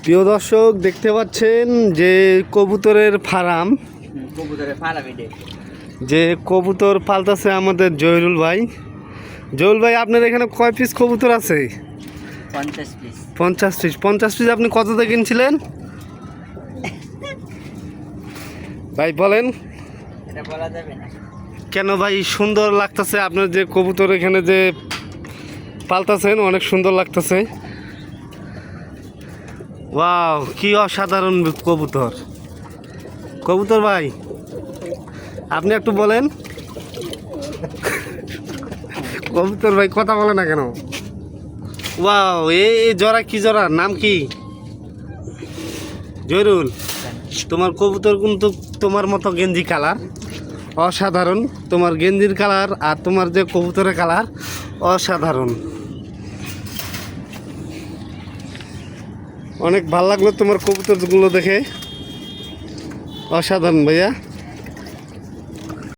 প্রিয় দর্শক দেখতে পাচ্ছেন যে কবুতরের ফার্ম, যে কবুতর পালতেছে আমাদের জহিরুল ভাই। জহিরুল ভাই, আপনার এখানে কয় পিস কবুতর আছে? 50 পিস। 50 পিস। 50 পিস আপনি কততে কিনছিলেন ভাই বলেন? এটা বলা যাবে না। কেন ভাই? সুন্দর লাগতেছে আপনার যে কবুতর এখানে যে পালতেছেন, অনেক সুন্দর লাগতেছে। ওয়াও, কি অসাধারণ কবুতর। কবুতর ভাই, আপনি একটু বলেন। কবুতর ভাই কথা বলে না কেন? ওয়াও, এই জোড়া কি জোড়া, নাম কি? জহিরুল, তোমার কবুতর কিন্তু তোমার মতো গেঞ্জি কালার অসাধারণ। তোমার গেঞ্জির কালার আর তোমার যে কবুতরের কালার অসাধারণ। অনেক ভালো লাগলো তোমার কবুতরগুলো দেখে, অসাধারণ ভাইয়া।